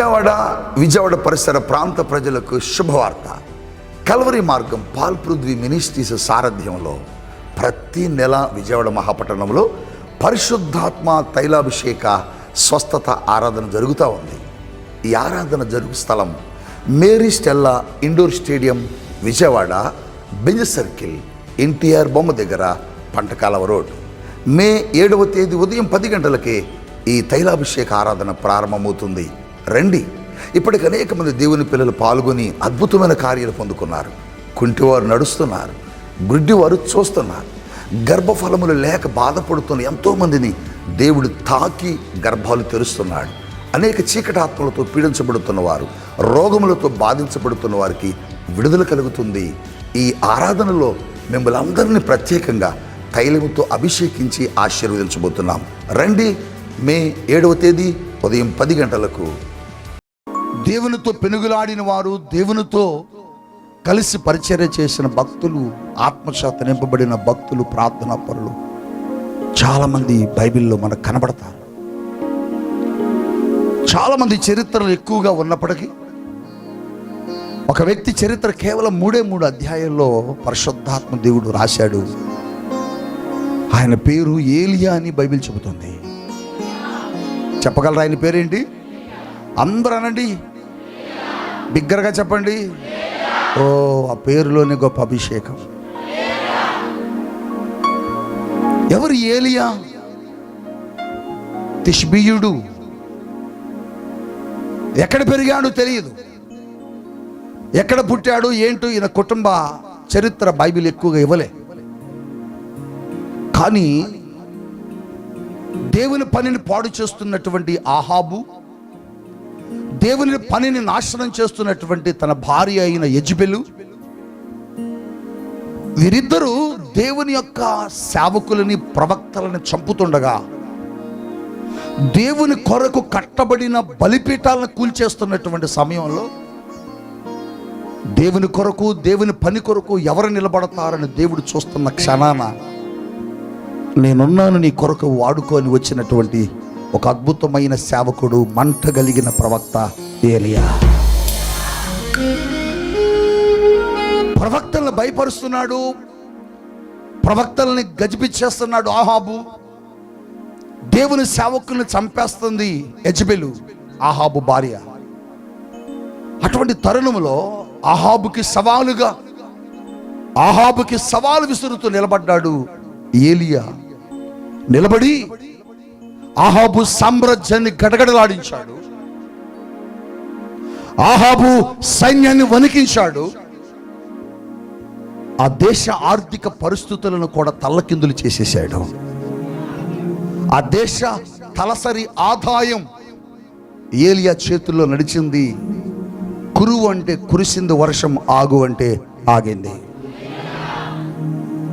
విజయవాడ పరిసర ప్రాంత ప్రజలకు శుభవార్త. కల్వరి మార్గం పాల్ పృథ్వీ మినిస్ట్రీస్ సారథ్యంలో ప్రతి నెల విజయవాడ మహాపట్టణంలో పరిశుద్ధాత్మ తైలాభిషేక స్వస్థత ఆరాధన జరుగుతూ ఉంది. ఈ ఆరాధన జరుగు స్థలం Mary Stella indoor stadium, Vijayawada, Benz circle, NTR బొమ్మ దగ్గర, పంటకాలవ రోడ్. మే 7వ తేదీ ఉదయం 10 గంటలకే ఈ తైలాభిషేక ఆరాధన ప్రారంభమవుతుంది. రండి. ఇప్పటికి అనేక మంది దేవుని పిల్లలు పాల్గొని అద్భుతమైన కార్యాలు పొందుకున్నారు. కుంటివారు నడుస్తున్నారు, గుడ్డివారు చూస్తున్నారు, గర్భఫలములు లేక బాధపడుతున్న ఎంతోమందిని దేవుడు తాకి గర్భాలు తెరుస్తున్నాడు. అనేక చీకటాత్మలతో పీడించబడుతున్న వారు, రోగములతో బాధించబడుతున్న వారికి విడుదల కలుగుతుంది. ఈ ఆరాధనలో మిమ్మల్ని అందరినీ ప్రత్యేకంగా తైలముతో అభిషేకించి ఆశీర్వదించబోతున్నాం. రండి. మే 7వ తేదీ ఉదయం 10 గంటలకు. దేవునితో పెనుగులాడిన వారు, దేవునితో కలిసి పరిచర్య చేసిన భక్తులు, ఆత్మశాత నింపబడిన భక్తులు, ప్రార్థనా పరులు చాలామంది బైబిల్లో మనకు కనబడతారు. చాలామంది చరిత్రలు ఎక్కువగా ఉన్నప్పటికీ ఒక వ్యక్తి చరిత్ర కేవలం 3 అధ్యాయంలో పరిశుద్ధాత్మ దేవుడు రాశాడు. ఆయన పేరు ఏలియా అని బైబిల్ చెబుతుంది. చెప్పగలరా ఆయన పేరేంటి? అందరూ అనండి, బిగ్గరగా చెప్పండి. ఓ, ఆ పేరులోనే గొప్ప అభిషేకం. ఎవరు ఏలియా? తిష్బీయుడు. ఎక్కడ పెరిగాడో తెలియదు, ఎక్కడ పుట్టాడు ఏంటో ఈయన కుటుంబ చరిత్ర బైబిల్ ఎక్కువగా ఇవ్వలే. కానీ దేవుని పనిని పాడు చేస్తున్నటువంటి ఆహాబు, దేవుని పనిని నాశనం చేస్తున్నటువంటి తన భార్య అయిన యెజబెలు, వీరిద్దరూ దేవుని యొక్క సేవకులని, ప్రవక్తలని చంపుతుండగా దేవుని కొరకు కట్టబడిన బలిపీఠాలను కూల్చేస్తున్నటువంటి సమయంలో దేవుని కొరకు, దేవుని పని కొరకు ఎవరు నిలబడతారని దేవుడు చూస్తున్న క్షణాన నేనున్నాను నీ కొరకు వాడుకొని వచ్చినటువంటి ఒక అద్భుతమైన సేవకుడు, మంట కలిగిన ప్రవక్త ఏలియా. ప్రవక్తలను భయపరుస్తున్నాడు, ప్రవక్తల్ని గజిబిచ్చేస్తున్నాడు ఆహాబు. దేవుని సేవకుల్ని చంపేస్తుంది యెజబెలు, ఆహాబు భార్య. అటువంటి తరుణంలో ఆహాబుకి సవాలు విసురుతూ నిలబడ్డాడు ఏలియా. నిలబడి ఆహాబు సామ్రాజ్యాన్ని గడగడలాడించాడు, ఆహాబు సైన్యాన్ని వణికించాడు, ఆ దేశ ఆర్థిక పరిస్థితులను కూడా తల్లకిందులు చేసేసాడు. ఆ దేశ తలసరి ఆదాయం ఏలియా చేతుల్లో నడిచింది. కురువు అంటే కురిసింది వర్షం, ఆగు అంటే ఆగింది.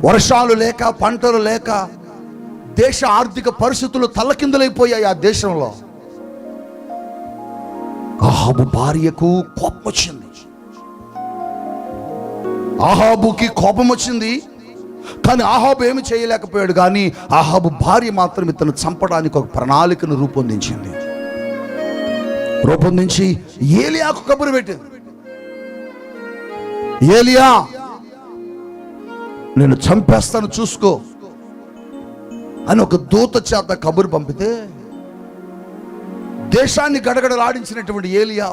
వర్షాలు లేక, పంటలు లేక దేశ ఆర్థిక పరిస్థితులు తల్లకిందులైపోయాయి ఆ దేశంలో. ఆహాబు భార్యకు కోపం వచ్చింది, ఆహాబుకి కోపం వచ్చింది. కానీ ఆహాబు ఏమి చేయలేకపోయాడు. కానీ ఆహాబు భార్య మాత్రం ఇతను చంపడానికి ఒక ప్రణాళికను రూపొందించి ఏలియాకు కబురు పెట్టింది. ఏలియా, నేను చంపేస్తాను చూసుకో అని ఒక దూత చేత కబురు పంపితే దేశాన్ని గడగడలాడించినటువంటి ఏలియా,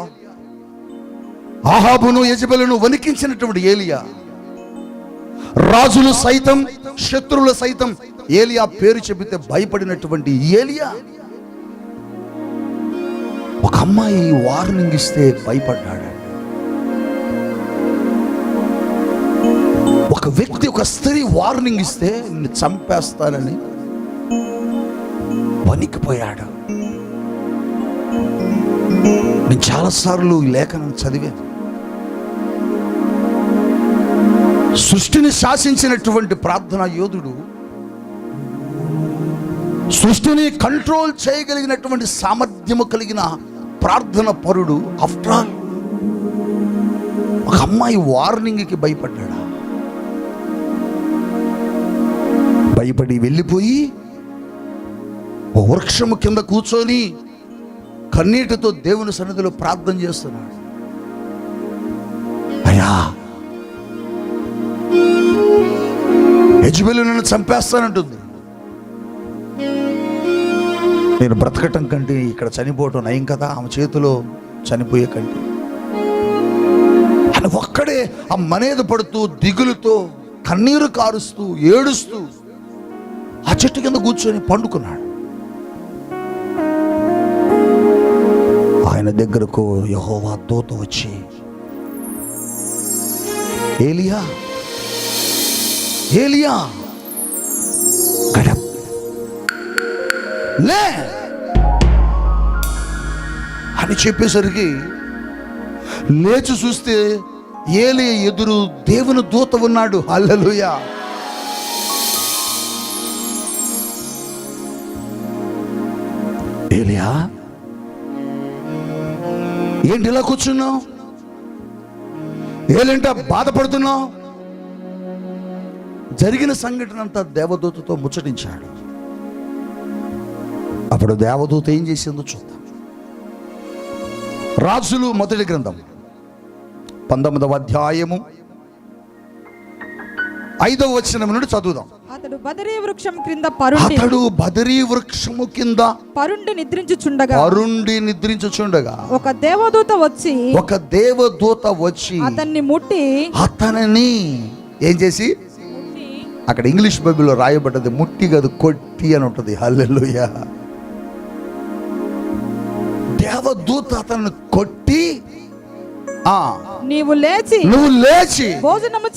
ఆహాబును యెజబెలును వణికించినటువంటి ఏలియా, రాజులు సైతం, శత్రువులు సైతం ఏలియా పేరు చెబితే భయపడినటువంటి ఏలియా, ఒక అమ్మాయి వార్నింగ్ ఇస్తే భయపడ్డాడు. ఒక వ్యక్తి, ఒక స్త్రీ వార్నింగ్ ఇస్తే నిన్ను చంపేస్తానని వణికిపోయాడు. నేను చాలాసార్లు ఈ లేఖనం చదివాను. సృష్టిని శాసించినటువంటి ప్రార్థనా యోధుడు, సృష్టిని కంట్రోల్ చేయగలిగినటువంటి సామర్థ్యము కలిగిన ప్రార్థన పరుడు, ఆఫ్టర్ ఆల్ ఒక అమ్మాయి వార్నింగ్కి భయపడ్డాడా? భయపడి వెళ్ళిపోయి ఓ వృక్షము కింద కూర్చొని కన్నీటితో దేవుని సన్నిధిలో ప్రార్థన చేస్తున్నాడు. అయ్యా, యెజబెలు నన్ను చంపేస్తానంటుంది. నేను బ్రతకటం కంటే ఇక్కడ చనిపోవటం నయం కదా, ఆమె చేతిలో చనిపోయే కంటే అని ఒక్కడే ఆ మనేది పడుతూ దిగులుతో కన్నీరు కారుస్తూ ఏడుస్తూ ఆ చెట్టు కింద కూర్చొని పండుకున్నాడు. ఆయన దగ్గరకు యెహోవా దూత వచ్చి, ఏలియా ఏలియా గడప్ లే అని చెప్పేసరికి లేచి చూస్తే ఏలియా ఎదురు దేవుని దూత ఉన్నాడు. హల్లెలూయా. ఏలియా, ఏంటి ఇలా కూర్చున్నావు? ఏలేంట బాధపడుతున్నావు? జరిగిన సంఘటన అంతా దేవదూతతో ముచ్చటించాడు. అప్పుడు దేవదూత ఏం చేసిందో చూద్దాం. రాజులు మొదటి గ్రంథం 19వ అధ్యాయము 5వ వచనం నుండి చదువుదాం. అతడు బదరీ వృక్షము కింద పరుండి నిద్రించుచుండగా ఒక దేవదూత వచ్చి అతన్ని ముట్టి అతనిని ఏం చేసి, అక్కడ ఇంగ్లీష్ బైబిల్లో రాయబడ్డది ముట్టి కాదు, కొట్టి అని ఉంటుంది. హల్లెలూయా. దేవదూత అతన్ని కొట్టి, నీవు లేచి భోజనము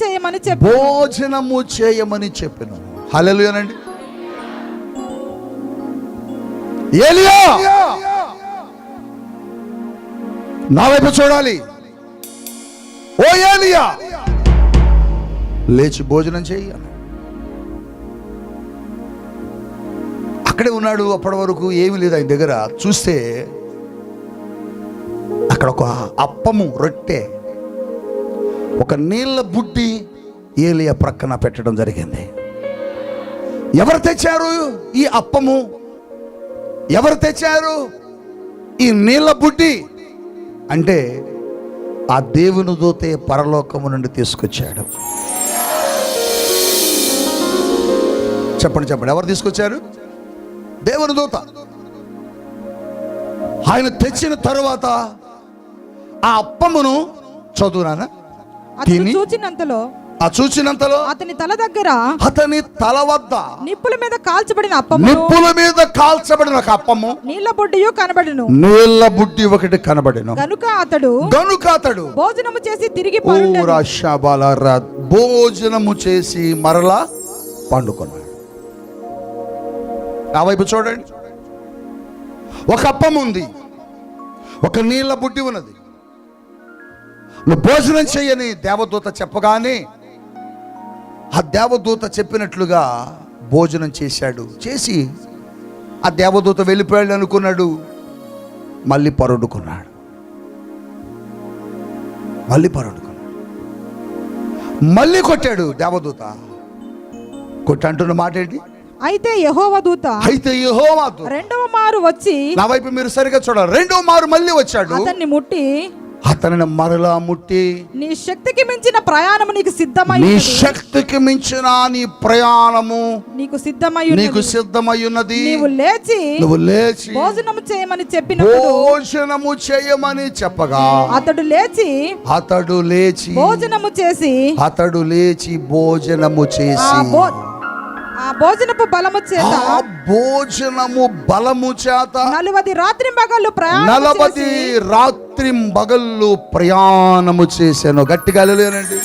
చేయమని చెప్పెను. హల్లెలూయానండి. ఏలియా, నా వైపు చూడాలి. ఓ ఏలియా, లేచి భోజనం చేయి. అక్కడే ఉన్నాడు. అప్పటి వరకు ఏమీ లేదు ఆయన దగ్గర. చూస్తే అక్కడ ఒక అప్పము, రొట్టె, ఒక నీళ్ళ బుడ్డి ఏలియా ప్రక్కన పెట్టడం జరిగింది. ఎవరు తెచ్చారు ఈ అప్పము? ఎవరు తెచ్చారు ఈ నీళ్ళ బుడ్డి అంటే ఆ దేవుని దూతే పరలోకము నుండి తీసుకొచ్చాడు. చెప్పండి చెప్పండి, ఎవరు తీసుకొచ్చారు? దేవుని దూత. ఆయన తెచ్చిన తరువాత ఆ అప్పమును చదువునా చూచినంతలో అతని తల వద్ద నిప్పుల మీద కాల్చబడిన అప్పము నీళ్ళ బుడ్డి ఒకటి కనబడెను. గనుక అతడు భోజనము చేసి మరలా పండుకున్నాడు. ఆ వైపు చూడండి. ఒక అప్పం ఉంది, ఒక నీళ్ళ బుడ్డి ఉన్నది. నువ్వు భోజనం చేయని దేవదూత చెప్పగానే ఆ దేవదూత చెప్పినట్లుగా భోజనం చేశాడు. చేసి ఆ దేవదూత వెళ్ళిపోయాడు అనుకున్నాడు. మళ్ళీ పరుడుకున్నాడు. మళ్ళీ కొట్టాడు దేవదూత. కొట్టంటున్న మాట ఏంటి? అయితే యెహోవా దూత రెండవ మారు వచ్చి, నా వైపు మీరు సరిగా చూడాలి, రెండవ మారు మళ్ళీ వచ్చాడు. అతనిని మరలా ముట్టి, నీ శక్తికి మించిన ప్రయాణము నీకు సిద్ధమై ఉన్నది. నీవు లేచి భోజనము చేయమని చెప్పగా అతడు లేచి భోజనము చేసి ఆ భోజనపు బలము చేత 40 రాత్రింబగళ్ళు ప్రయాణము చేశాను. గట్టిగా హల్లెలూయానండి.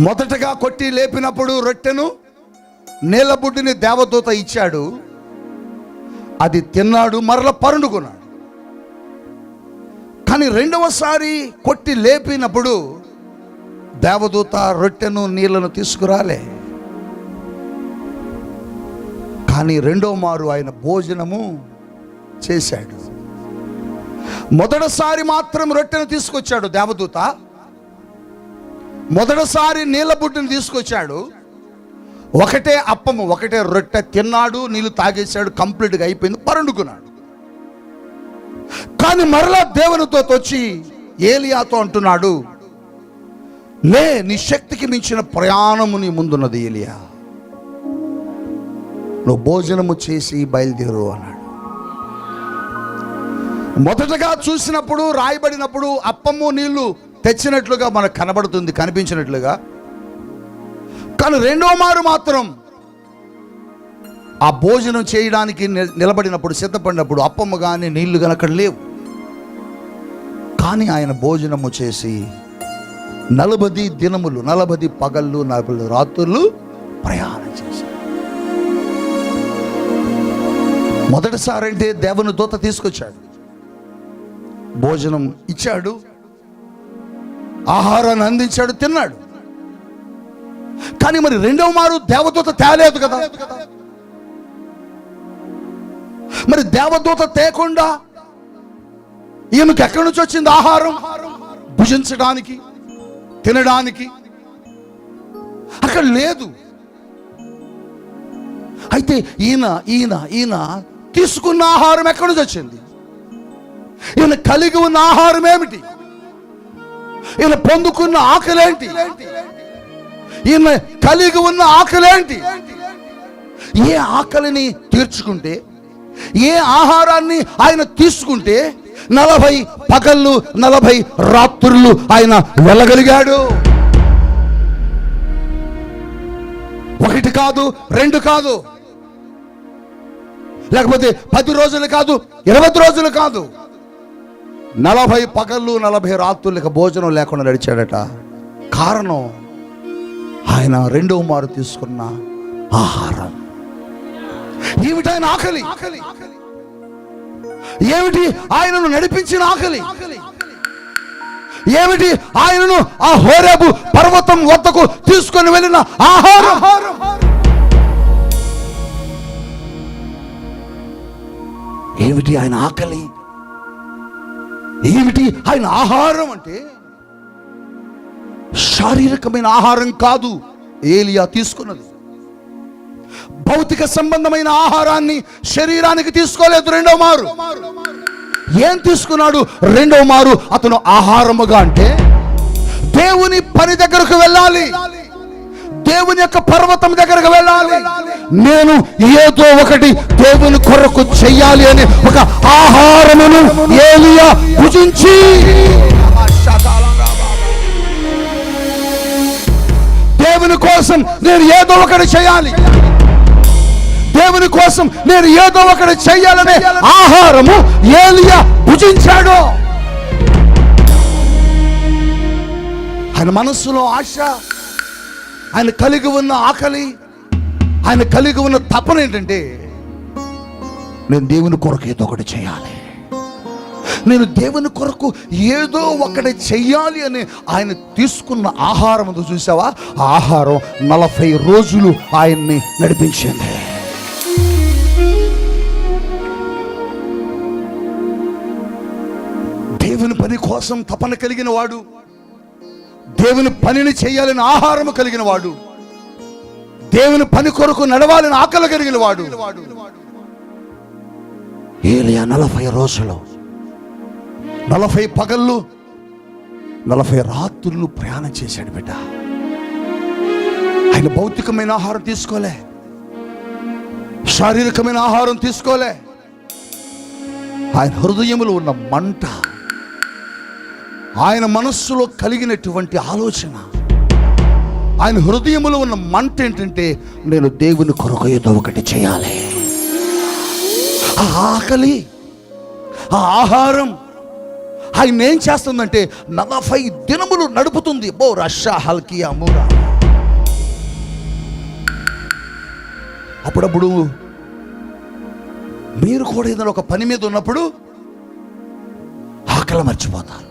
మొదటగా కొట్టి లేపినప్పుడు రొట్టెను, నీళ్ళ బుడ్డిని దేవదూత ఇచ్చాడు. అది తిన్నాడు, మరలా పరుండుకున్నాడు. కానీ రెండవసారి కొట్టి లేపినప్పుడు దేవదూత రొట్టెను నీళ్లను తీసుకురాలే. కానీ రెండో మారు ఆయన భోజనము చేశాడు. మొదటిసారి మాత్రం రొట్టెను తీసుకొచ్చాడు దేవదూత. మొదటిసారి నీళ్ళ బుడ్డిని తీసుకొచ్చాడు. ఒకటే అప్పము, ఒకటే రొట్టె తిన్నాడు, నీళ్ళు తాగేశాడు, కంప్లీట్గా అయిపోయింది, పరుండుకున్నాడు. కానీ మరలా దేవుని దూత వచ్చి ఏలియాతో అంటున్నాడు, లే, నీ శక్తికి మించిన ప్రయాణము నీ ముందున్నది ఏలియా, నువ్వు భోజనము చేసి బయలుదేరు అన్నాడు. మొదటగా చూసినప్పుడు, రాయబడినప్పుడు అప్పము నీళ్లు తెచ్చినట్లుగా మనకు కనబడుతుంది, కనిపించినట్లుగా. కానీ రెండో మారు మాత్రం ఆ భోజనం చేయడానికి నిలబడినప్పుడు, సిద్ధపడినప్పుడు అప్పము కానీ నీళ్లు కానీ అక్కడ లేవు. కానీ ఆయన భోజనము చేసి 40 దినములు, 40 పగళ్ళు, 40 రాత్రులు ప్రయాణం చేశాడు. మొదటిసారి అంటే దేవుని దూత తీసుకొచ్చాడు, భోజనం ఇచ్చాడు, ఆహారాన్ని అందించాడు, తిన్నాడు. కానీ మరి రెండవ మారు దేవదూత తేలేదు కదా. మరి దేవదూత తేకుండా ఈమెకు ఎక్కడి నుంచి వచ్చింది ఆహారం? భుజించడానికి, తినడానికి అక్కడ లేదు. అయితే ఈయన తీసుకున్న ఆహారం ఎక్కడి నుంచి వచ్చింది? ఈయన కలిగి ఉన్న ఆహారం ఏమిటి? ఈయన పొందుకున్న ఆకలేంటి? ఈయన కలిగి ఉన్న ఆకలేంటి? ఏ ఆకలిని తీర్చుకుంటే, ఏ ఆహారాన్ని ఆయన తీసుకుంటే 40 పగళ్ళు 40 రాత్రులు ఆయన వెళ్ళగలిగాడు? 1 కాదు, 2 కాదు, లేకపోతే 10 రోజులు కాదు, 20 రోజులు కాదు, 40 పగళ్ళు 40 రాత్రులకు భోజనం లేకుండా నడిచాడట. కారణం ఆయన రెండవ మారు తీసుకున్న ఆహారం. ఏమిటి ఆయన ఆకలి? ఏమిటి ఆయనను నడిపించిన ఆకలి? ఏమిటి ఆయనను ఆ హోరేబు పర్వతం వద్దకు తీసుకొని వెళ్ళిన ఆహారం? ఏమిటి ఆయన ఆకలి? ఏమిటి ఆయన ఆహారం? అంటే శారీరకమైన ఆహారం కాదు ఏలియా తీసుకున్నది. భౌతిక సంబంధమైన ఆహారాన్ని శరీరానికి తీసుకోలేదు. రెండవ మారు ఏం తీసుకున్నాడు? రెండవ మారు అతను ఆహారముగా అంటే దేవుని పని దగ్గరకు వెళ్ళాలి, దేవుని యొక్క పర్వతం దగ్గరకు వెళ్ళాలి, నేను ఏదో ఒకటి దేవుని కొరకు చెయ్యాలి అని ఒక ఆహారమును ఏలియా భుజించి, దేవుని కోసం నేను ఏదో ఒకటి చేయాలి, దేవుని కోసం నేను ఏదో ఒకటి చెయ్యాలనే ఆహారము ఏలియా భుజించాడు. ఆయన మనస్సులో ఆశ, ఆయన కలిగి ఉన్న ఆకలి, ఆయన కలిగి ఉన్న తపన ఏంటంటే, నేను దేవుని కొరకు ఏదో ఒకటి చేయాలి, నేను దేవుని కొరకు ఏదో ఒకటి చెయ్యాలి అని ఆయన తీసుకున్న ఆహారం చూసావా? ఆహారం 40 రోజులు ఆయన్ని నడిపించింది. దేవుని పని కోసం తపన కలిగిన వాడు, దేవుని పనిని చేయాలని ఆహారము కలిగిన వాడు, దేవుని పని కొరకు నడవాలని ఆకలి కలిగిన వాడు ఏలియా 40 రోజులు 40 పగళ్ళు 40 రాత్రులు ప్రయాణం చేశాడు. బిడ్డ, ఆయన భౌతికమైన ఆహారం తీసుకోలే, శారీరకమైన ఆహారం తీసుకోలే. ఆయన హృదయములో ఉన్న మంట, ఆయన మనస్సులో కలిగినటువంటి ఆలోచన, ఆయన హృదయములో ఉన్న మంట ఏంటంటే, నేను దేవుని కొరకు ఏదో ఒకటి చేయాలి. ఆ ఆకలి, ఆ ఆహారం ఆయన ఏం చేస్తుందంటే 40 దినములు నడుపుతుంది. బో రషా హల్కియా మూరా. అప్పుడప్పుడు మీరు కూడా ఏదైనా ఒక పని మీద ఉన్నప్పుడు ఆకలి మర్చిపోతారు.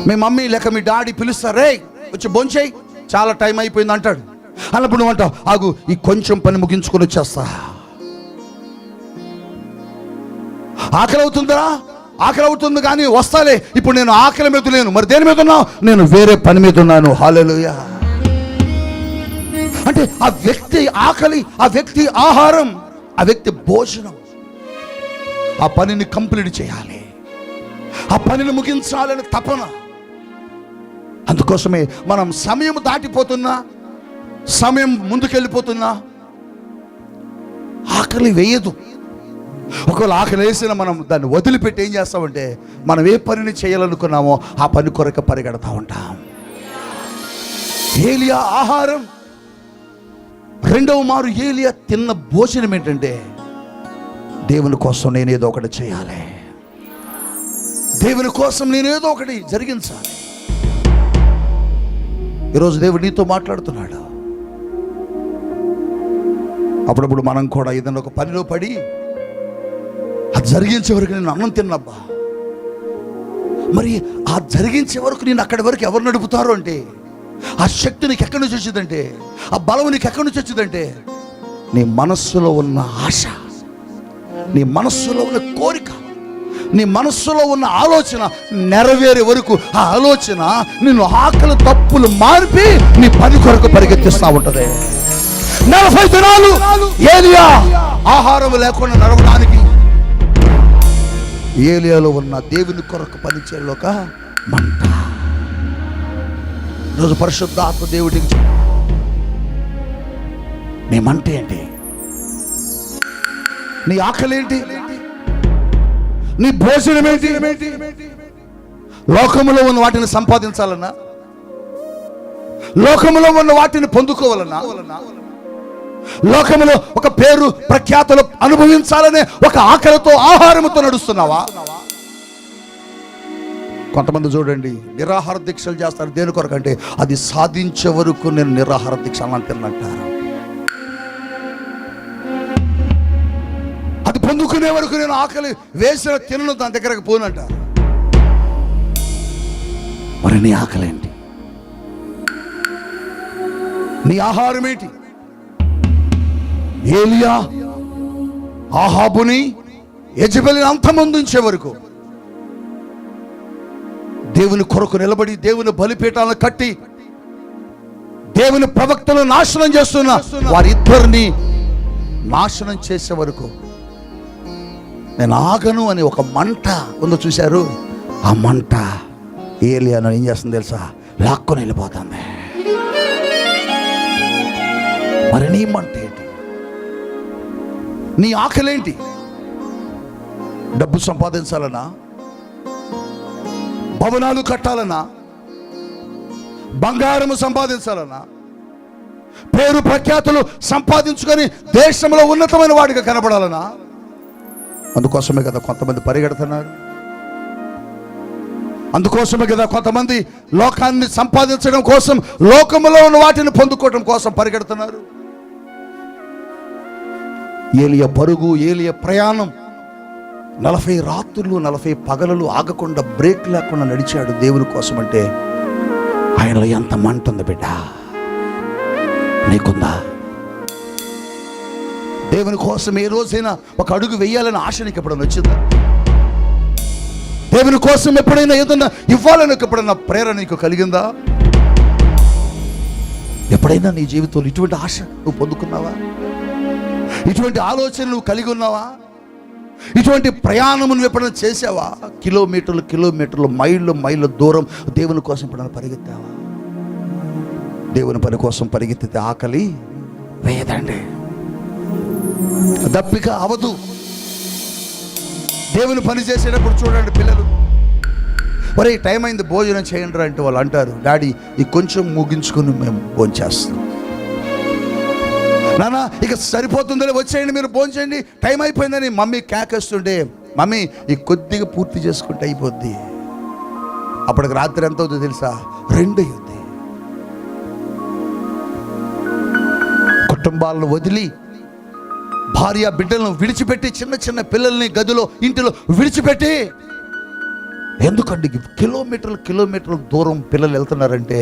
మీ మమ్మీ లేక మీ డాడీ పిలుస్తారే, వచ్చి భోంచేయి, చాలా టైం అయిపోయింది అంటాడు. అన్నప్పుడు నువ్వు అంటావు, ఆగు, ఈ కొంచెం పని ముగించుకొని వచ్చేస్తా. ఆకలి అవుతుందా? ఆకలి అవుతుంది, కానీ వస్తాలే, ఇప్పుడు నేను ఆకలి మీద లేను. మరి దేని మీద ఉన్నావు? నేను వేరే పని మీద ఉన్నాను. హల్లెలూయా. అంటే ఆ వ్యక్తి ఆకలి, ఆ వ్యక్తి ఆహారం, ఆ వ్యక్తి భోజనం, ఆ పనిని కంప్లీట్ చేయాలి, ఆ పనిని ముగించాలని తపన. అందుకోసమే మనం సమయం దాటిపోతున్నా, సమయం ముందుకెళ్ళిపోతున్నా ఆకలి వేయదు. ఒకవేళ ఆకలి వేసిన మనం దాన్ని వదిలిపెట్టి ఏం చేస్తామంటే, మనం ఏ పనిని చేయాలనుకున్నామో ఆ పని కొరకు పరిగెడతా ఉంటాం. ఏలియా ఆహారం, రెండవ మారు ఏలియా తిన్న భోజనం ఏంటంటే, దేవుని కోసం నేనేదో ఒకటి చేయాలి, దేవుని కోసం నేనేదో ఒకటి జరిగించాలి. ఈరోజు దేవుడు నీతో మాట్లాడుతున్నాడు. అప్పుడప్పుడు మనం కూడా ఏదైనా ఒక పనిలో పడి అది జరిగించే వరకు నేను అన్నం తిన్నబ్బా, మరి ఆ జరిగించే వరకు నేను అక్కడి వరకు ఎవరు నడుపుతారు అంటే, ఆ శక్తి నీకు ఎక్కడి నుంచి వచ్చిందంటే, ఆ బలం నీకు ఎక్కడి నుంచి వచ్చిందంటే, నీ మనస్సులో ఉన్న ఆశ, నీ మనస్సులో ఉన్న కోరిక, నీ మనస్సులో ఉన్న ఆలోచన నెరవేరే వరకు ఆ ఆలోచన నిన్ను ఆకలి తప్పులు మార్పి నీ పని కొరకు పరిగెత్తిస్తూ ఉంటది. 40 దినాలు ఏలియా ఆహారం లేకుండా నడవడానికి ఏలియాలో ఉన్న దేవుని కొరకు పనిచేయలో ఒక మంట. ఈరోజు పరిశుద్ధాత్మ దేవుడికి నీ మంట ఏంటి? నీ ఆకలి ఏంటి? నీ భోజనం ఏంటి? లోకములో ఉన్న వాటిని సంపాదించాలన్నా, లోకములో ఉన్న వాటిని పొందుకోవాలన్నా, లోకములో ఒక పేరు ప్రఖ్యాతులు అనుభవించాలనే ఒక ఆకలితో ఆహారముతో నడుస్తున్నావా? కొంతమంది చూడండి నిరాహార దీక్షలు చేస్తారు. దేని కొరకు అంటే, అది సాధించే వరకు నేను నిరాహార దీక్ష తిన్నంటారు. అది పొందుకునే వరకు నేను ఆకలి వేసిన తినను, దాని దగ్గరకు పోనంటారు. మరి నీ ఆకలి ఏంటి? నీ ఆహారం ఏంటి? ఏలియా ఆహాబుని యెజెబెలుని అంతమొందించే వరకు దేవుని కొరకు నిలబడి, దేవుని బలిపీఠాలను కట్టి, దేవుని ప్రవక్తలను నాశనం చేస్తున్న వారిద్దరిని నాశనం చేసే వరకు నేను ఆగను అని ఒక మంట ఉందో చూశారు. ఆ మంట ఏలియాను ఏం చేస్తుంది తెలుసా? లాక్కొని వెళ్ళిపోతుంది. మరి నీ మంట ఏంటి? నీ ఆకలేంటి? డబ్బు సంపాదించాలన్నా, భవనాలు కట్టాలన్నా, బంగారము సంపాదించాలన్నా, పేరు ప్రఖ్యాతులు సంపాదించుకొని దేశంలో ఉన్నతమైన వాడిగా కనబడాలన్నా, అందుకోసమే కదా కొంతమంది పరిగెడుతున్నారు. అందుకోసమే కదా కొంతమంది లోకాన్ని సంపాదించడం కోసం, లోకములో ఉన్న వాటిని పొందుకోవడం కోసం పరిగెడుతున్నారు. ఏలియా పరుగు, ఏలియా ప్రయాణం 40 రాత్రులు 40 పగలు ఆగకుండా, బ్రేక్ లేకుండా నడిచాడు దేవుని కోసం. అంటే ఆయనలో ఎంత మంట ఉంది బిడ్డ, నీకుందా? దేవుని కోసం ఏ రోజైనా ఒక అడుగు వెయ్యాలని ఆశ నీకు ఎప్పుడైనా వచ్చిందా? దేవుని కోసం ఎప్పుడైనా ఏదన్నా ఇవ్వాలని ఎప్పుడైనా ప్రేరణ నీకు కలిగిందా? ఎప్పుడైనా నీ జీవితంలో ఇటువంటి ఆశ నువ్వు పొందుకున్నావా? ఇటువంటి ఆలోచన నువ్వు కలిగి ఉన్నావా? ఇటువంటి ప్రయాణము నువ్వు ఎప్పుడైనా చేసావా? కిలోమీటర్లు మైళ్ళ దూరం దేవుని కోసం ఎప్పుడైనా పరిగెత్తావా? దేవుని పని కోసం పరిగెత్తితే ఆకలి వేయదండి, దప్పిక అవదు. దేవుని పని చేసేటప్పుడు చూడండి, పిల్లలు ఒరే టైం అయింది భోజనం చేయండి అంటే వాళ్ళు అంటారు, డాడీ ఈ కొంచెం ముగించుకొని మేము భోజనం చేస్తాం. నాన్న ఇక సరిపోతుందని వచ్చేయండి, మీరు భోజనం చేయండి, టైం అయిపోయిందని మమ్మీ కేకేస్తుంటే, మమ్మీ ఈ కొద్దిగా పూర్తి చేసుకుంటే అయిపోద్ది. అప్పటికి రాత్రి ఎంత అవుతుందో తెలుసా? 2 అయ్యింది. కుటుంబాలను వదిలి, భార్య బిడ్డలను విడిచిపెట్టి, చిన్న పిల్లల్ని గదిలో ఇంటిలో విడిచిపెట్టి, ఎందుకండి కిలోమీటర్ల దూరం పిల్లలు వెళ్తున్నారంటే,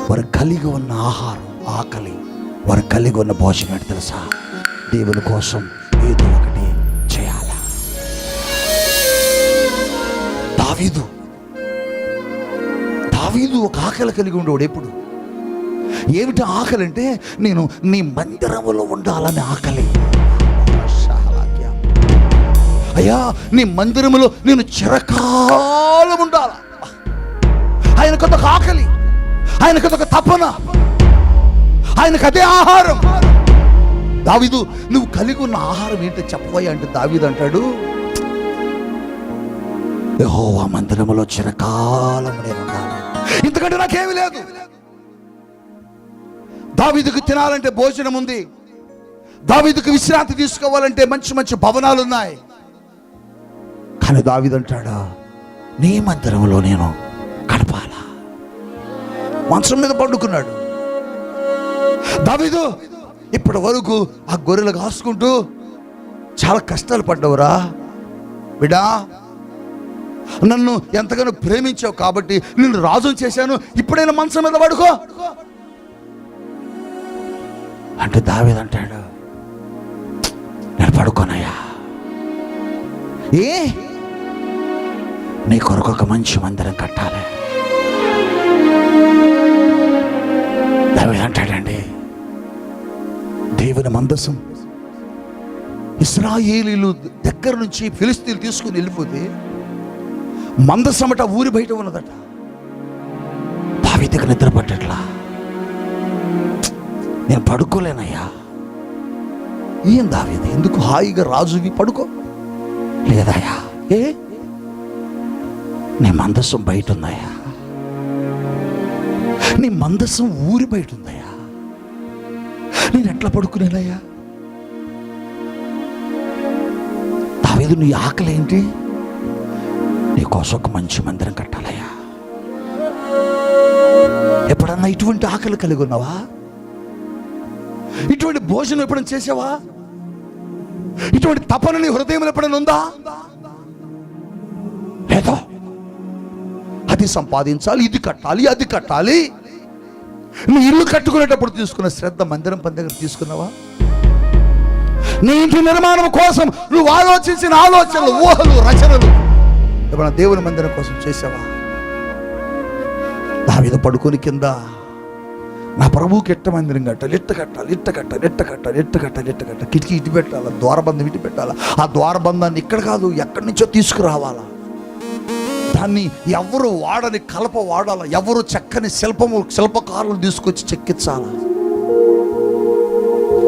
వారు కలిగి ఉన్న ఆహారం, ఆకలి, వారు కలిగి ఉన్న భోజనం ఏంటి తెలుసా? దేవుని కోసం ఏదో ఒకటి చేయాలా. దావీదు ఒక ఆకలి కలిగి ఉండేవాడు. ఎప్పుడు ఏమిటి ఆకలి అంటే, నేను నీ మందిరములో ఉండాలని ఆకలి. అయ్యా నీ మందిరములో నేను చిరకాలం ఉండాల. ఆయనకొక ఆకలి, ఆయనకొక తపన, ఆయనకు అదే ఆహారం. దావీదు నువ్వు కలిగి ఉన్న ఆహారం ఏంటో చెప్పబోయా అంటే దావీదు అంటాడు, యెహోవా మందిరములో చిరకాలం నేను ఉండాలి, ఇంతకంటే నాకేమీ లేదు. దావీదుకు తినాలంటే భోజనం ఉంది, దావీదుకు విశ్రాంతి తీసుకోవాలంటే మంచి మంచి భవనాలు ఉన్నాయి. కానీ దావీదు అంటాడా, నీ మందిరంలో నేను గడపాలా. మంచం మీద పండుకున్నాడు దావీదు. ఇప్పటి వరకు ఆ గొర్రెలు కాసుకుంటూ చాలా కష్టాలు పడ్డవురా బిడా, నన్ను ఎంతగానో ప్రేమించావు కాబట్టి నిన్ను రాజుని చేశాను, ఇప్పుడైనా మంచం మీద పడుకో అంటే దావీదు అంటాడు, నేను పడుకోనయ్యా. నీ కొరకు ఒక మంచి మందిరం కట్టాలి. దావీదు అంటాడండి, దేవుని మందసం ఇశ్రాయేలీలు దగ్గర నుంచి ఫిలిస్తీన్లు తీసుకుని వెళ్ళిపోతే మందసమట ఊరి బయట ఉన్నదట. దావీదుకు నిద్ర పట్టట్లా, నేను పడుకోలేనయ్యా. ఏం దావీదు, ఎందుకు హాయిగా రాజువి పడుకో. లేదయ్యా, నీ మందసం బయట ఉందయ్యా, నీ మందసం ఊరి బయట ఉందయ్యా, నేను ఎట్లా పడుకునేనయ్యా. దావీదు నీ ఆకలి ఏంటి? నీ కోసం ఒక మంచి మందిరం కట్టాలయ్యా. ఎప్పుడన్నా ఇటువంటి ఆకలి కలిగి ఉన్నావా? ఇటువంటి భోజనం ఎప్పుడైనా చేసావా? ఇటువంటి తపన నీ హృదయంలో ఎప్పుడైనా ఉందా? లేదా? అది సంపాదించాలి, ఇది కట్టాలి, అది కట్టాలి. నీ ఇల్లు కట్టుకునేటప్పుడు తీసుకున్న శ్రద్ధ మందిరం పని దగ్గర తీసుకున్నావా? నీ ఇంటి నిర్మాణం కోసం నువ్వు ఆలోచించిన ఆలోచనలు, ఊహలు, రచనలు ఏమైనా దేవుని మందిరం కోసం చేసావా? దావీదు పడుకొని కింద, నా ప్రభువుకి ఎట్ట మందిరం కట్టాలి, ఎట్ట కట్టాలి, ఎట్ట కట్టాలి, ఎట్ట కట్టాలి, ఎట్ట కట్టాలి, ఎట్ట కట్టాలి, కిటికీ ఇటు పెట్టాలా, ద్వారబంధం ఇటు పెట్టాలా, ఆ ద్వారబంధాన్ని ఇక్కడ కాదు ఎక్కడి నుంచో తీసుకురావాలా, దాన్ని ఎవరు వాడని కలప వాడాలా, ఎవరు చెక్కని శిల్పకారులు తీసుకొచ్చి చెక్కించాలా.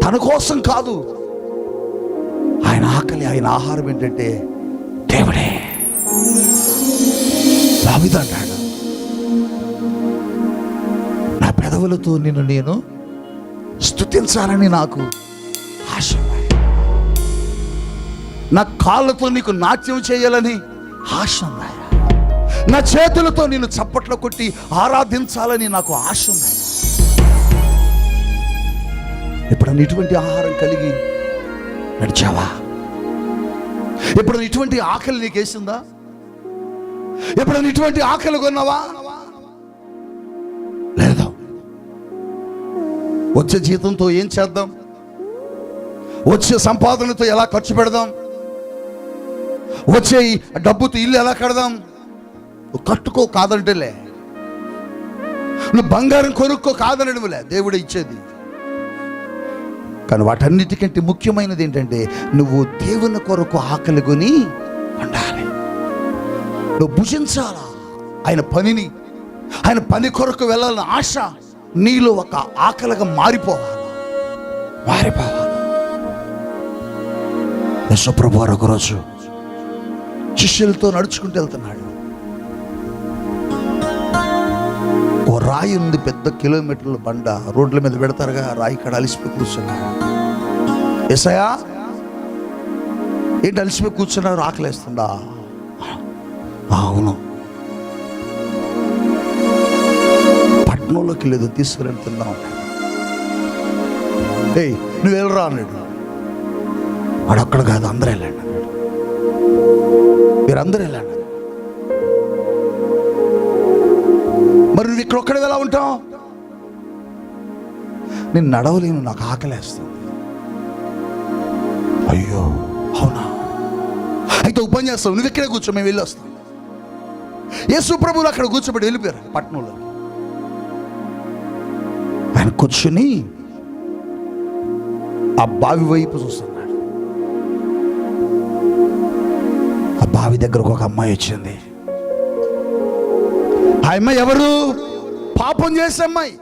తన కోసం కాదు, ఆయన ఆకలి, ఆయన ఆహారం ఏంటంటే దేవుడే. దావీదు అంటాడు, నా పెదవులతో నిన్ను నేను స్తుతించాలని నాకు ఆశ, నా కాళ్ళతో నీకు నాట్యం చేయాలని ఆశ ఉన్నాయి, నా చేతులతో నేను చప్పట్లు కొట్టి ఆరాధించాలని నాకు ఆశ ఉన్నాయి. ఎప్పుడన్నా ఇటువంటి ఆహారం కలిగి నడిచావా? ఎప్పుడన్నా ఇటువంటి ఆకలి నీకు వేసిందా? ఎప్పుడన్నా ఇటువంటి ఆకలి కొన్నావా? లేదా? వచ్చే జీతంతో ఏం చేద్దాం, వచ్చే సంపాదనతో ఎలా ఖర్చు పెడదాం, వచ్చే డబ్బుతో ఇల్లు ఎలా కడదాం. కట్టుకో కాదంటేలే, నువ్వు బంగారం కొనుక్కో కాదనడములే, దేవుడు ఇచ్చేది. కానీ వాటన్నిటికంటే ముఖ్యమైనది ఏంటంటే నువ్వు దేవుని కొరకు ఆకలి కొని ఉండాలి. నువ్వు భుజించాలా ఆయన పనిని, ఆయన పని కొరకు వెళ్ళాలని ఆశ నీలో ఒక ఆకలిగా మారిపోవాలి. యేసుప్రభువు వారు ఒకరోజు శిష్యులతో నడుచుకుంటూ వెళ్తున్నాడు. ఓ రాయి ఉంది, పెద్ద కిలోమీటర్ల బండ రోడ్ల మీద పెడతారుగా, రాయి కాడ అలిసిపోయి కూర్చున్నాడు. యేసయ్యా ఏంటి అలిసిపోయి కూర్చున్నారు, ఆకలేస్తుందా? అవును. పట్టణంలోకి లేదు, తీసుకుని తిందాం. ఏయ్ నువ్వు వెళ్ళరా అన్నాడు. వాడొక్కడ కాదు, అందరూ వెళ్ళండి అన్నాడు. మీరందరూ వెళ్ళండి. మరి నువ్వు ఇక్కడ ఒక్కడే ఎలా ఉంటావు? నేను నడవలేను, నాకు ఆకలేస్తుంది. అయ్యో అవునా, అయితే ఓపెన్ చేస్తావు, నువ్వు ఇక్కడే కూర్చో, మేము వెళ్ళి వస్తాం. యేసు ప్రభువులు అక్కడ కూర్చోబెట్టి వెళ్ళిపోయారు పట్టణంలో. ఆయన కూర్చుని ఆ బావి వైపు చూస్తున్నాడు. బావి దగ్గరకు ఒక అమ్మాయి వచ్చింది. ఆ అమ్మాయి ఎవరు? పాపం చేసే అమ్మాయి,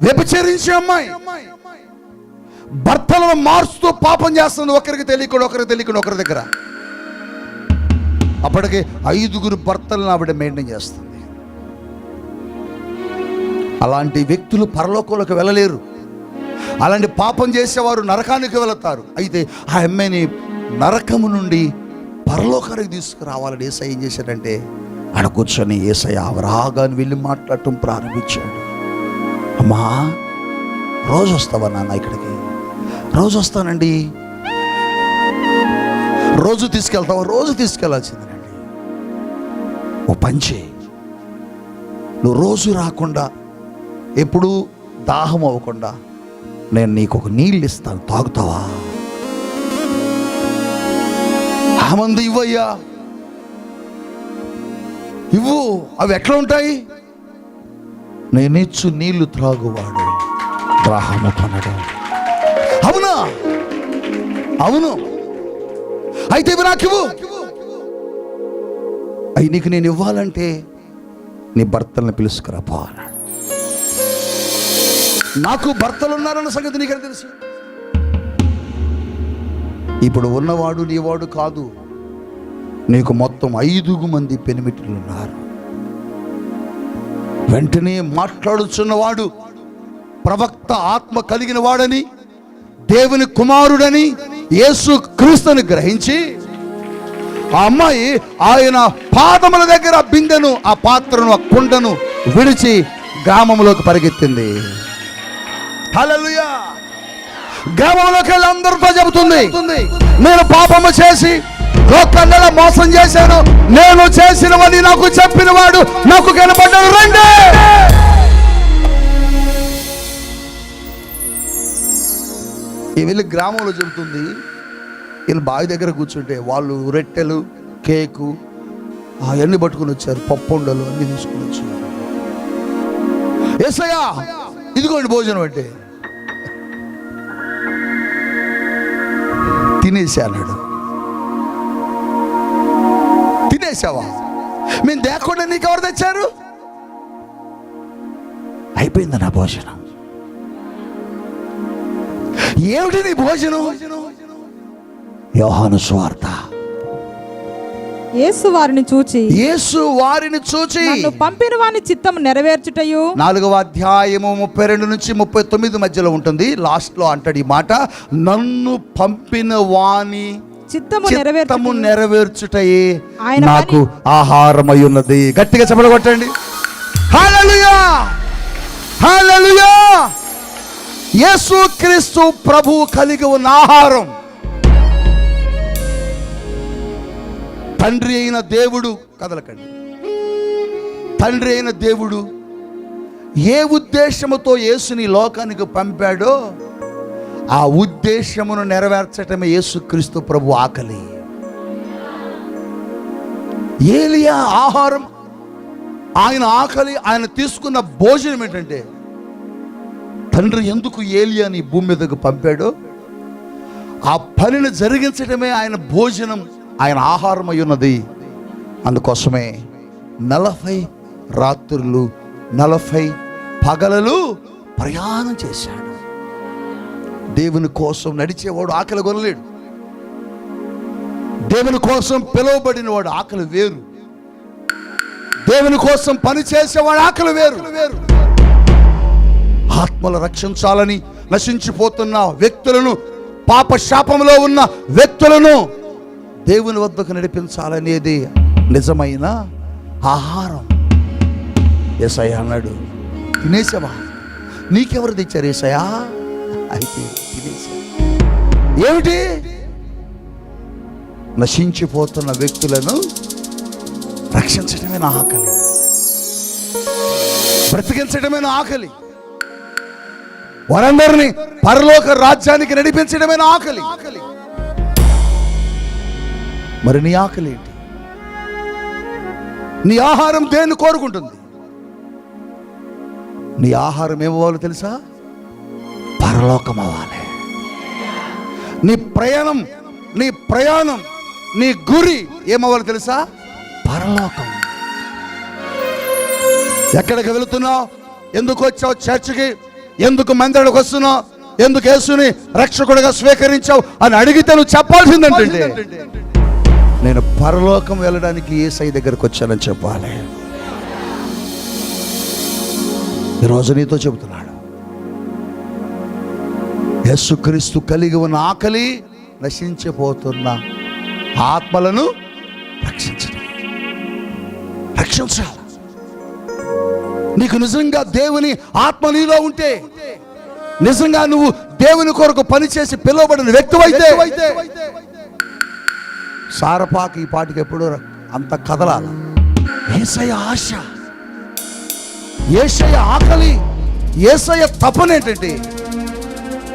వ్యభిచరించే అమ్మాయి, భర్తలను మార్చుతూ పాపం చేస్తుంది. ఒకరికి తెలియకుండా ఒకరి దగ్గర. అప్పటికి 5 భర్తలను ఆవిడ మెయింటైన్ చేస్తుంది. అలాంటి వ్యక్తులు పరలోకంలోకి వెళ్ళలేరు. అలాంటి పాపం చేసేవారు నరకానికి వెళతారు. అయితే ఆ అమ్మాయిని నరకము నుండి పరలోకానికి తీసుకురావాలని యేసయ్య ఏం చేశాడంటే, ఆడ కూర్చొని యేసయ్య రాగాని వెళ్ళి మాట్లాడటం ప్రారంభించాడు. అమ్మా, రోజు వస్తావా నాన్న ఇక్కడికి? రోజు వస్తానండి. రోజు తీసుకెళ్తావా? రోజు తీసుకెళ్లాల్సిందేనండి. ఓ పంచే, నువ్వు రోజు రాకుండా, ఎప్పుడు దాహం అవ్వకుండా నేను నీకు ఒక నీళ్ళు ఇస్తాను, తాగుతావా? ఆమంది, ఇవ్వయ్యా, ఇవ్వు. అవి ఎట్లా ఉంటాయి? నేనిచ్చు నీళ్లు త్రాగువాడు దాహము కొనడు. అవునా? అవును. అయితే ఇవి నాకు ఇవ్వు. అవి నీకు నేను ఇవ్వాలంటే నీ భర్తల్ని పిలుచుకురాపో అన్నాడు. నాకు భర్తలు ఉన్నారన్న సంగతి నీకెలా తెలుసు? ఇప్పుడు ఉన్నవాడు నీవాడు కాదు, నీకు మొత్తం 5 మంది పెనిమిటిలు ఉన్నారు. వెంటనే మాట్లాడుచున్నవాడు ప్రవక్త ఆత్మ కలిగిన వాడని, దేవుని కుమారుడని, యేసు క్రీస్తుని గ్రహించి ఆ అమ్మాయి ఆయన పాదముల దగ్గర బిందెను, ఆ పాత్రను, ఆ కుండను విడిచి గ్రామంలోకి పరిగెత్తింది. హల్లెలూయా. గ్రామంలోకి వెళ్ళి అందరితో చెబుతుంది, నేను పాపము చేసి లోకన్నెల మోసం చేశాను, నేను చేసినవని నాకు చెప్పిన వాడు నాకు కనపడ్డాడు, రండి. ఈ వెళ్ళి గ్రామంలో చెబుతుంది. వీళ్ళు బావి దగ్గర కూర్చుంటే వాళ్ళు రొట్టెలు, కేకు అవన్నీ పట్టుకుని వచ్చారు, పప్పుండలు అన్నీ తీసుకుని వచ్చారు. యేసయ్యా, ఇదిగోండి భోజనం అంటే. తినేసా అన్నాడు. తినేసావా? మేము దేకుండా నీకు ఎవరు తెచ్చారు? అయిపోయింది నా భోజనం. ఏమిటి నీ భోజనం? యోహాను సువార్త. యేసు వారిని చూచి నన్ను పంపిన వాని చిత్తము నెరవేర్చుటయు. 4వ అధ్యాయము 32 నుంచి 39 మధ్యలో ఉంటుంది. లాస్ట్ లో అంటాడు ఈ మాట, నన్ను పంపిన వాని చిత్తము నెరవేర్చుటయే నాకు ఆహారమై ఉన్నది. గట్టిగా చెప్పలు కొట్టండి. హల్లెలూయా, హల్లెలూయా. యేసుక్రీస్తు ప్రభువు కలిగి ఉన్న ఆహారం, తండ్రి అయిన దేవుడు, కదలకండి, తండ్రి అయిన దేవుడు ఏ ఉద్దేశముతో యేసుని లోకానికి పంపాడో ఆ ఉద్దేశమును నెరవేర్చటమే యేసుక్రీస్తు ప్రభు ఆకలి. ఏలియా ఆహారం, ఆయన ఆకలి, ఆయన తీసుకున్న భోజనం ఏంటంటే, తండ్రి ఎందుకు ఏలియాని భూమి మీదకు పంపాడో ఆ పనిని జరిగించటమే ఆయన భోజనం, ఆయన ఆహారం అయి ఉన్నది. అందుకోసమే 40 రాత్రులు 40 పగలలు ప్రయాణం చేశాడు. దేవుని కోసం నడిచేవాడు ఆకలి కొనలేడు. దేవుని కోసం పిలువబడిన వాడు ఆకలి వేరు. దేవుని కోసం పని చేసేవాడు ఆకలి వేరు. ఆత్మలు రక్షించాలని నశించిపోతున్న వ్యక్తులను, పాప శాపంలో ఉన్న వ్యక్తులను దేవుని వద్దకు నడిపించాలనేది నిజమైన ఆహారం. యేసయ్య అన్నాడు, తినేసావా? నీకెవరు తెచ్చారు యేసయ్యా? అయితే తినేసా. ఏమిటి? నశించిపోతున్న వ్యక్తులను రక్షించడమే నా ఆకలి, బ్రతికించడమే నా ఆకలి, వారందరినీ పరలోక రాజ్యానికి నడిపించడమే నా ఆకలి. మరి నీ ఆకలి ఏంటి? నీ ఆహారం దేన్ని కోరుకుంటుంది? నీ ఆహారం ఏమవ్వాలి తెలుసా? పరలోకం అవ్వాలి. నీ ప్రయాణం నీ గురి ఏమవ్వాలి తెలుసా? పరలోకం. ఎక్కడికి వెళుతున్నావు? ఎందుకు వచ్చావు చర్చికి? ఎందుకు మందిరానికి వస్తున్నావు? ఎందుకు యేసుని రక్షకుడిగా స్వీకరించావు అని అడిగితే నువ్వు చెప్పాల్సిందంటే, నేను పరలోకం వెళ్ళడానికి యేసయ్య దగ్గరకు వచ్చానని చెప్పాలి. ఈరోజు నీతో చెబుతున్నాడు, యేసుక్రీస్తు కలిగి ఉన్న ఆకలి నశించిపోతున్న ఆత్మలను రక్షించాలి. నీకు నిజంగా దేవుని ఆత్మ నీలో ఉంటే, నిజంగా నువ్వు దేవుని కొరకు పనిచేసి పిలువబడిన వ్యక్తివైతే, సారపాక ఈ పాటికి ఎప్పుడు అంత కదలాల. యేసయ్య ఆశ, యేసయ్య ఆకలి, యేసయ్య తపన ఏంటంటే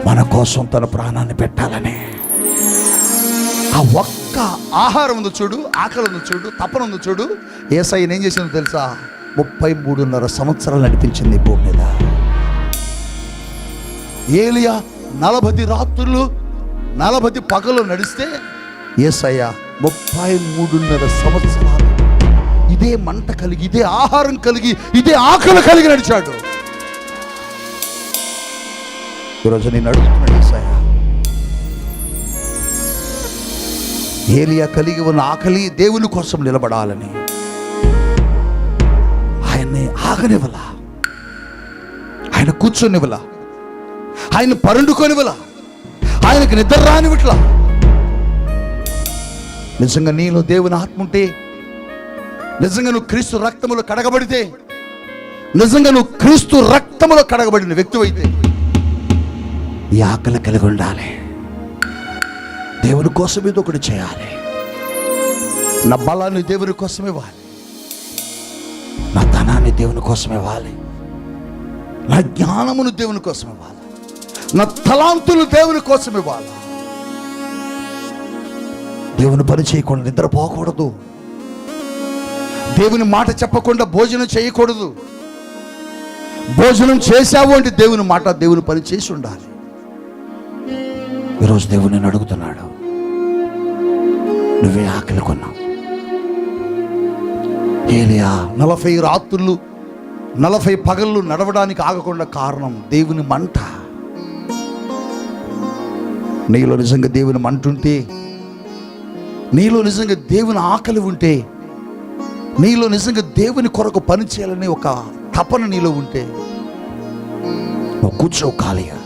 మన కోసం తన ప్రాణాన్ని పెట్టాలని. ఆ ఒక్క ఆహారం ఉంది చూడు, ఆకలి ఉంది చూడు, తపన ఉంది చూడు. యేసయ్యను ఏం చేసిందో తెలుసా? 33.5 సంవత్సరాలు నడిపించింది భూమి మీద. ఏలియా 40 రాత్రులు 40 పగలు నడిస్తే యేసయ్య 33.5 సంవత్సరాలు ఇదే మంట కలిగి, ఇదే ఆహారం కలిగి, ఇదే ఆకలి కలిగి నడిచాడు. ఈరోజు నేను అడుగుతున్నాడు యేసయ్య, ఏలియా కలిగి ఉన్న ఆకలి దేవుని కోసం నిలబడాలని. ఆయన్ని ఆగనివ్వలా, ఆయన కూర్చొనివ్వలా, ఆయన పరుండుకొనివ్వలా, ఆయనకు నిద్ర రానివ్వట్లా. నిజంగా నీలో దేవుని ఆత్మ ఉంటే, నిజంగా నువ్వు క్రీస్తు రక్తములో కడగబడితే, నిజంగా నువ్వు క్రీస్తు రక్తములో కడగబడిన వ్యక్తివైతే ఈ ఆకలి కలిగి ఉండాలి. దేవుని కోసం ఏదో ఒకటి చేయాలి. నా బలాన్ని దేవుని కోసం ఇవ్వాలి, నా ధనాన్ని దేవుని కోసం ఇవ్వాలి, నా జ్ఞానమును దేవుని కోసం ఇవ్వాలి, నా తలాంతులు దేవుని కోసం ఇవ్వాలి. దేవుని పని చేయకుండా నిద్రపోకూడదు, దేవుని మాట చెప్పకుండా భోజనం చేయకూడదు. భోజనం చేశావు అంటే దేవుని మాట, దేవుని పని చేసి ఉండాలి. ఈరోజు దేవుడు నేను అడుగుతున్నాడు, నువ్వే ఆకలి కొన్నావు. ఏలియా 40 రాత్రులు 40 పగళ్ళు నడవడానికి ఆగకుండా కారణం దేవుని మంట. నీలో నిజంగా దేవుని మంట ఉంటే, నీలో నిజంగా దేవుని ఆకలి ఉంటే, నీలో నిజంగా దేవుని కొరకు పని చేయాలని ఒక తపన నీలో ఉంటే, నువ్వు కూర్చో ఖాళీగా.